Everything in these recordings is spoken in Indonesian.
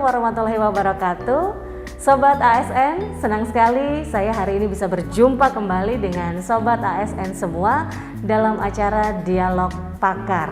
warahmatullahi wabarakatuh. Sobat ASN, senang sekali saya hari ini bisa berjumpa kembali dengan Sobat ASN semua dalam acara Dialog Pakar.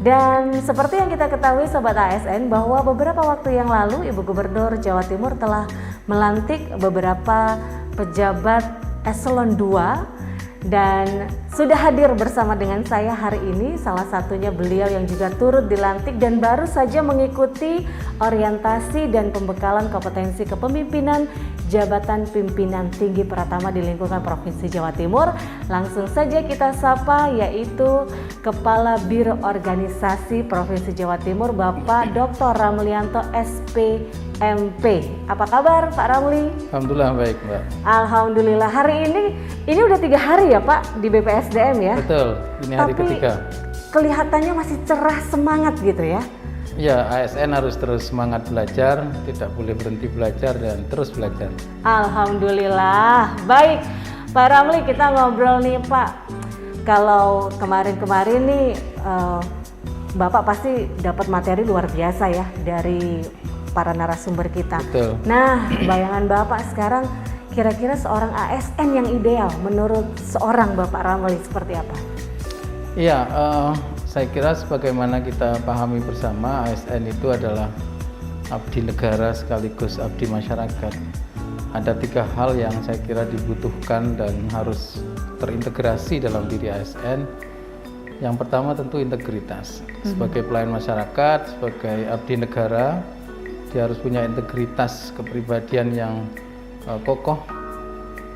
Dan seperti yang kita ketahui Sobat ASN bahwa beberapa waktu yang lalu Ibu Gubernur Jawa Timur telah melantik beberapa pejabat eselon 2 dan sudah hadir bersama dengan saya hari ini salah satunya beliau yang juga turut dilantik dan baru saja mengikuti orientasi dan pembekalan kompetensi kepemimpinan jabatan pimpinan tinggi pertama di lingkungan Provinsi Jawa Timur. Langsung saja kita sapa yaitu Kepala Biro Organisasi Provinsi Jawa Timur Bapak Dr. Ramlianto SPMP. Apa kabar Pak Ramli? Alhamdulillah baik Mbak. Alhamdulillah. Hari ini udah 3 hari ya Pak di BPSDM ya? Betul, ini hari ketiga. Kelihatannya masih cerah, semangat gitu ya? Ya, ASN harus terus semangat belajar, tidak boleh berhenti belajar dan terus belajar. Alhamdulillah. Baik Pak Ramli, kita ngobrol nih Pak. Kalau kemarin-kemarin nih Bapak pasti dapat materi luar biasa ya dari para narasumber kita. Betul. Nah, bayangan Bapak sekarang kira-kira seorang ASN yang ideal menurut seorang Bapak Ramli seperti apa? Iya, saya kira sebagaimana kita pahami bersama, ASN itu adalah abdi negara sekaligus abdi masyarakat. Ada 3 hal yang saya kira dibutuhkan dan harus terintegrasi dalam diri ASN. Yang pertama tentu integritas. Sebagai pelayan masyarakat, sebagai abdi negara, dia harus punya integritas kepribadian yang kokoh,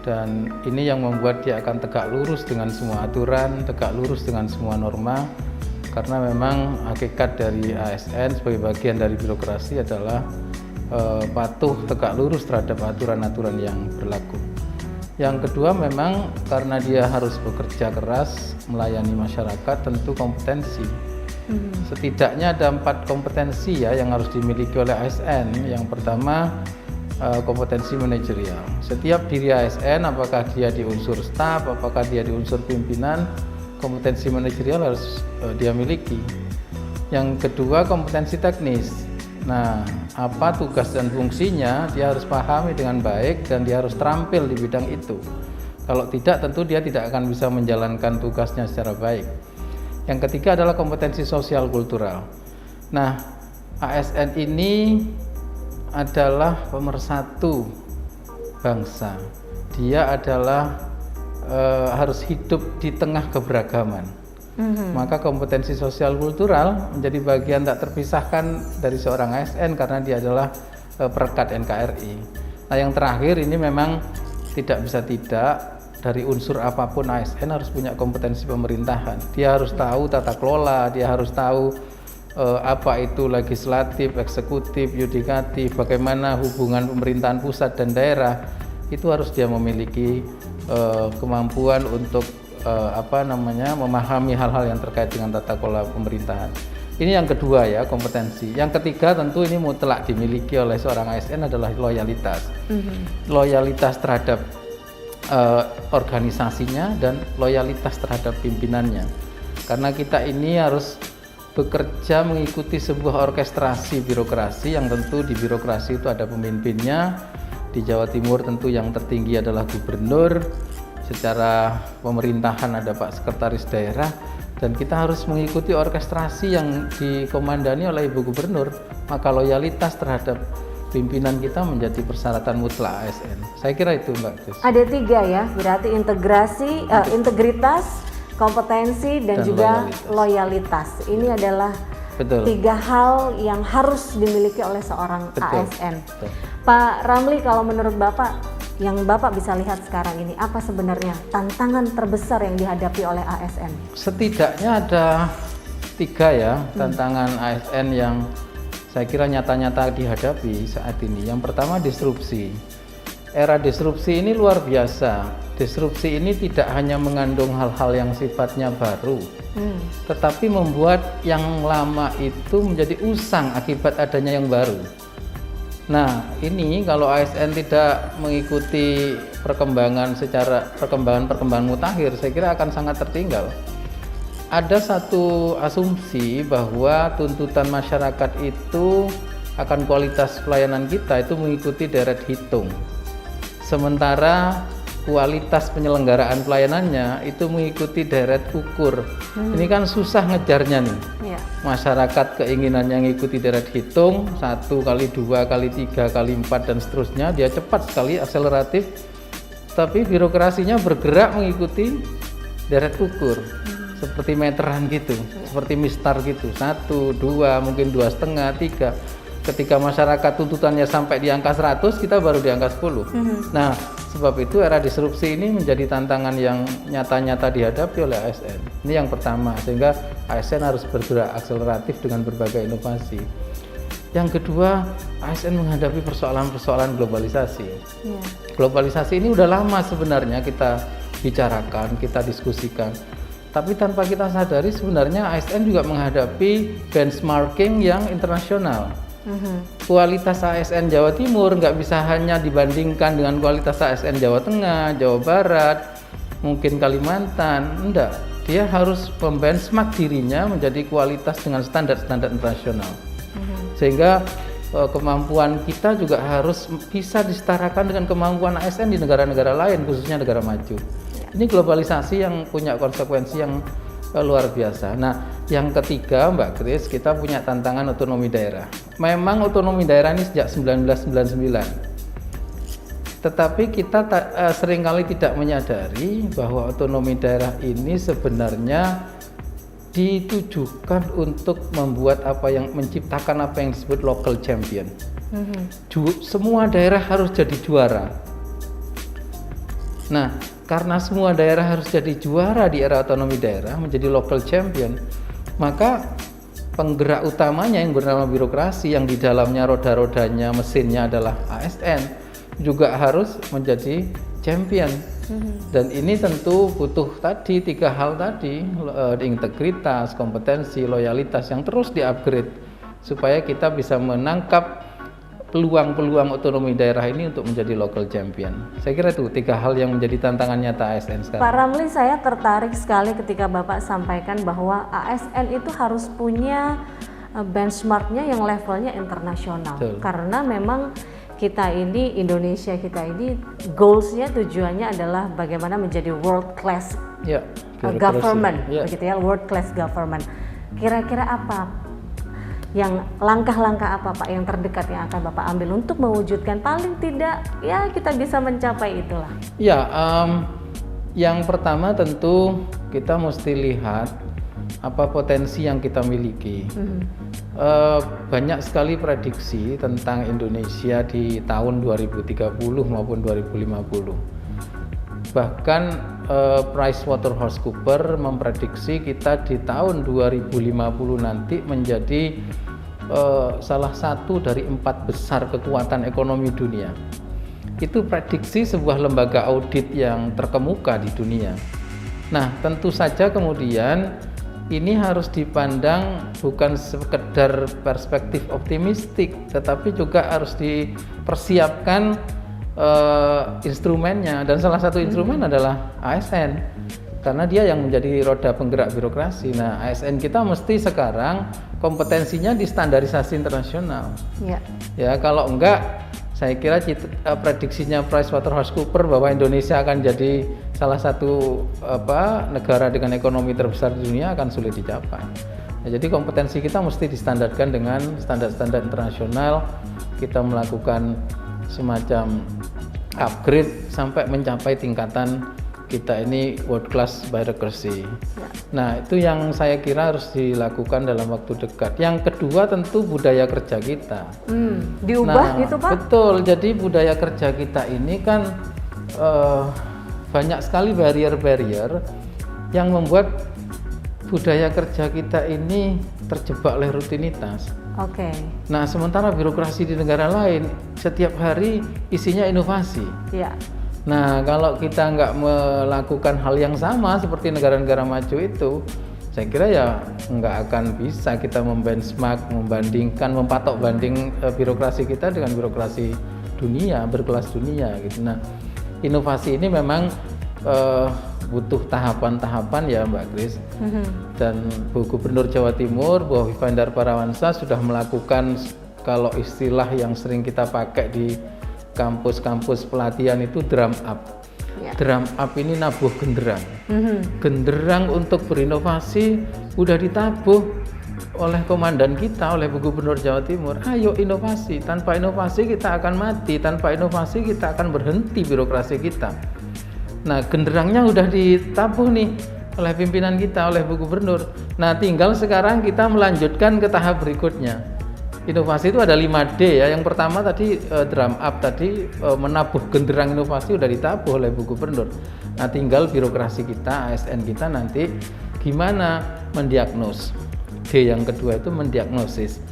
dan ini yang membuat dia akan tegak lurus dengan semua aturan, tegak lurus dengan semua norma, karena memang hakikat dari ASN sebagai bagian dari birokrasi adalah patuh, tegak lurus terhadap aturan-aturan yang berlaku. Yang kedua memang karena dia harus bekerja keras melayani masyarakat, tentu kompetensi. Setidaknya ada 4 kompetensi ya yang harus dimiliki oleh ASN. Yang pertama kompetensi manajerial. Setiap diri ASN, apakah dia di unsur staf, apakah dia di unsur pimpinan, kompetensi manajerial harus dia miliki. Yang kedua kompetensi teknis. Nah, apa tugas dan fungsinya dia harus pahami dengan baik dan dia harus terampil di bidang itu. Kalau tidak, tentu dia tidak akan bisa menjalankan tugasnya secara baik. Yang ketiga adalah kompetensi sosial kultural. Nah, ASN ini adalah pemersatu bangsa. Dia adalah harus hidup di tengah keberagaman. Maka kompetensi sosial kultural menjadi bagian tak terpisahkan dari seorang ASN karena dia adalah perekat NKRI. Nah, yang terakhir ini memang tidak bisa tidak, dari unsur apapun ASN harus punya kompetensi pemerintahan. Dia harus tahu tata kelola, dia harus tahu apa itu legislatif, eksekutif, yudikatif, bagaimana hubungan pemerintahan pusat dan daerah. Itu harus dia memiliki kemampuan untuk memahami hal-hal yang terkait dengan tata kelola pemerintahan. Ini yang kedua ya, kompetensi. Yang ketiga tentu ini mutlak dimiliki oleh seorang ASN adalah loyalitas. Loyalitas terhadap organisasinya dan loyalitas terhadap pimpinannya. Karena kita ini harus bekerja mengikuti sebuah orkestrasi birokrasi yang tentu di birokrasi itu ada pemimpinnya. Di Jawa Timur tentu yang tertinggi adalah gubernur, secara pemerintahan ada Pak Sekretaris Daerah, dan kita harus mengikuti orkestrasi yang dikomandani oleh Ibu Gubernur. Maka loyalitas terhadap pimpinan kita menjadi persyaratan mutlak ASN. Saya kira itu Mbak Gus. Ada 3 ya, berarti integritas, kompetensi dan juga loyalitas. Ini adalah Betul. 3 hal yang harus dimiliki oleh seorang ASN. Betul. Pak Ramli, kalau menurut Bapak, yang Bapak bisa lihat sekarang ini, apa sebenarnya tantangan terbesar yang dihadapi oleh ASN? Setidaknya ada 3 ya tantangan ASN yang saya kira nyata-nyata dihadapi saat ini. Yang pertama disrupsi. Era disrupsi ini luar biasa. Disrupsi ini tidak hanya mengandung hal-hal yang sifatnya baru, tetapi membuat yang lama itu menjadi usang akibat adanya yang baru. Nah, ini kalau ASN tidak mengikuti perkembangan mutakhir, saya kira akan sangat tertinggal. Ada satu asumsi bahwa tuntutan masyarakat itu akan kualitas pelayanan kita itu mengikuti deret hitung. Sementara kualitas penyelenggaraan pelayanannya itu mengikuti deret ukur. Ini kan susah ngejarnya nih. Ya. Masyarakat keinginannya mengikuti deret hitung 1 kali 2 kali 3 kali 4 dan seterusnya, dia cepat sekali, akseleratif. Tapi birokrasinya bergerak mengikuti deret ukur. Seperti meteran gitu, seperti mistar gitu. 1, 2, mungkin 2,5, 3. Ketika masyarakat tuntutannya sampai di angka 100, kita baru di angka 10. Nah, sebab itu era disrupsi ini menjadi tantangan yang nyata-nyata dihadapi oleh ASN. Ini yang pertama, sehingga ASN harus bergerak akseleratif dengan berbagai inovasi. Yang kedua, ASN menghadapi persoalan-persoalan globalisasi. Ya. Globalisasi ini udah lama sebenarnya kita bicarakan, kita diskusikan. Tapi tanpa kita sadari sebenarnya ASN juga menghadapi benchmarking yang internasional. Kualitas ASN Jawa Timur nggak bisa hanya dibandingkan dengan kualitas ASN Jawa Tengah, Jawa Barat, mungkin Kalimantan. Enggak, dia harus membenchmark dirinya menjadi kualitas dengan standar-standar internasional. Sehingga kemampuan kita juga harus bisa disetarakan dengan kemampuan ASN di negara-negara lain, khususnya negara maju. Ini globalisasi yang punya konsekuensi yang luar biasa. Nah, yang ketiga Mbak Kris, kita punya tantangan otonomi daerah. Memang otonomi daerah ini sejak 1999. Tetapi kita seringkali tidak menyadari bahwa otonomi daerah ini sebenarnya ditujukan untuk membuat menciptakan apa yang disebut local champion. Semua daerah harus jadi juara. Nah, karena semua daerah harus jadi juara di era otonomi daerah, menjadi local champion, maka penggerak utamanya yang bernama birokrasi, yang di dalamnya roda-rodanya, mesinnya adalah ASN, juga harus menjadi champion. Dan ini tentu butuh tadi 3 hal tadi, integritas, kompetensi, loyalitas yang terus di-upgrade supaya kita bisa menangkap peluang-peluang otonomi daerah ini untuk menjadi local champion. Saya kira itu 3 hal yang menjadi tantangan nyata ASN sekarang. Pak Ramli, saya tertarik sekali ketika Bapak sampaikan bahwa ASN itu harus punya benchmarknya yang levelnya internasional. Betul. Karena memang kita ini, Indonesia kita ini, goalsnya, tujuannya adalah bagaimana menjadi world class government, begitu ya, world class government. Kira-kira apa yang langkah-langkah apa Pak yang terdekat yang akan Bapak ambil untuk mewujudkan paling tidak ya kita bisa mencapai itulah? Ya, yang pertama tentu kita mesti lihat apa potensi yang kita miliki. Banyak sekali prediksi tentang Indonesia di tahun 2030 maupun 2050. Bahkan PricewaterhouseCoopers memprediksi kita di tahun 2050 nanti menjadi salah satu dari 4 besar kekuatan ekonomi dunia. Itu prediksi sebuah lembaga audit yang terkemuka di dunia. Nah, tentu saja kemudian ini harus dipandang bukan sekedar perspektif optimistik, tetapi juga harus dipersiapkan instrumennya, dan salah satu instrumen adalah ASN karena dia yang menjadi roda penggerak birokrasi. Nah, ASN kita mesti sekarang kompetensinya di standarisasi internasional. Ya, kalau enggak, saya kira prediksinya PricewaterhouseCoopers bahwa Indonesia akan jadi salah satu negara dengan ekonomi terbesar di dunia akan sulit dicapai. Nah, jadi kompetensi kita mesti distandarkan dengan standar-standar internasional. Kita melakukan semacam upgrade sampai mencapai tingkatan kita ini world class bureaucracy. Nah, itu yang saya kira harus dilakukan dalam waktu dekat. Yang kedua tentu budaya kerja kita. Diubah gitu Pak? Betul, jadi budaya kerja kita ini kan banyak sekali barrier-barrier yang membuat budaya kerja kita ini terjebak oleh rutinitas. Nah, sementara birokrasi di negara lain setiap hari isinya inovasi. Nah, kalau kita nggak melakukan hal yang sama seperti negara-negara maju itu, saya kira ya nggak akan bisa kita membenchmark, membandingkan, mempatok banding birokrasi kita dengan birokrasi dunia, berkelas dunia gitu. Nah, inovasi ini memang butuh tahapan-tahapan ya Mbak Kris. Dan Bu Gubernur Jawa Timur, Bu Hovifah Indar Parawansa sudah melakukan kalau istilah yang sering kita pakai di kampus-kampus pelatihan itu drum up. Ya. Drum up ini nabuh genderang. Genderang untuk berinovasi udah ditabuh oleh komandan kita, oleh Bu Gubernur Jawa Timur. Ayo inovasi, tanpa inovasi kita akan mati, tanpa inovasi kita akan berhenti birokrasi kita. Nah, genderangnya udah ditabuh nih oleh pimpinan kita, oleh Bu Gubernur. Nah, tinggal sekarang kita melanjutkan ke tahap berikutnya. Inovasi itu ada 5D ya. Yang pertama tadi drum up tadi, menabuh genderang inovasi udah ditabuh oleh Bu Gubernur. Nah, tinggal birokrasi kita, ASN kita nanti gimana mendiagnos. D yang kedua itu mendiagnosis.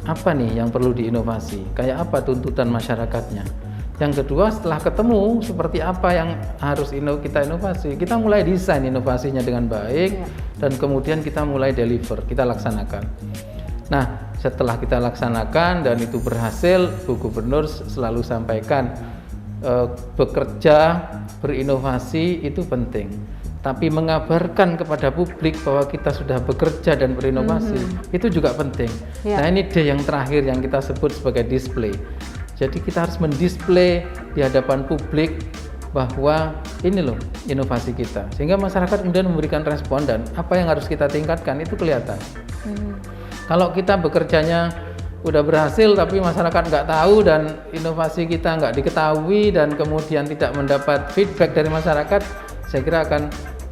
Apa nih yang perlu diinovasi? Kayak apa tuntutan masyarakatnya? Yang kedua, setelah ketemu seperti apa yang harus kita inovasi, kita mulai desain inovasinya dengan baik, dan kemudian kita mulai deliver, kita laksanakan. Nah, setelah kita laksanakan dan itu berhasil, Bu Gubernur selalu sampaikan, bekerja, berinovasi itu penting. Tapi mengabarkan kepada publik bahwa kita sudah bekerja dan berinovasi, itu juga penting. Nah, ini D yang terakhir yang kita sebut sebagai display. Jadi kita harus mendisplay di hadapan publik bahwa ini loh inovasi kita, sehingga masyarakat kemudian memberikan respon dan apa yang harus kita tingkatkan itu kelihatan. Kalau kita bekerjanya udah berhasil tapi masyarakat nggak tahu dan inovasi kita nggak diketahui dan kemudian tidak mendapat feedback dari masyarakat, saya kira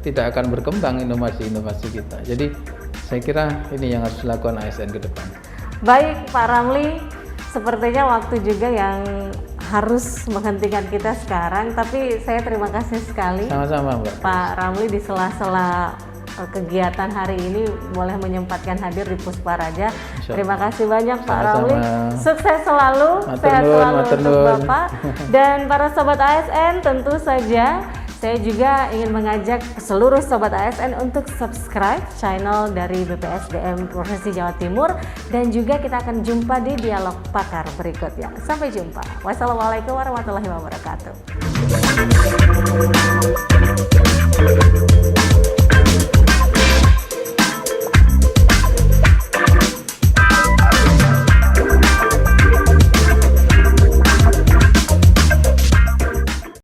tidak akan berkembang inovasi-inovasi kita. Jadi saya kira ini yang harus dilakukan ASN ke depan. Baik Pak Ramli, sepertinya waktu juga yang harus menghentikan kita sekarang, tapi saya terima kasih sekali. Sama-sama Mbak. Pak Ramli di sela-sela kegiatan hari ini boleh menyempatkan hadir di Puspa Raja. Terima kasih banyak Pak Ramli. Sukses selalu, sehat selalu untuk Bapak dan para sobat ASN. Tentu saja saya juga ingin mengajak seluruh sobat ASN untuk subscribe channel dari BPSDM Provinsi Jawa Timur, dan juga kita akan jumpa di dialog pakar berikutnya. Sampai jumpa. Wassalamualaikum warahmatullahi wabarakatuh.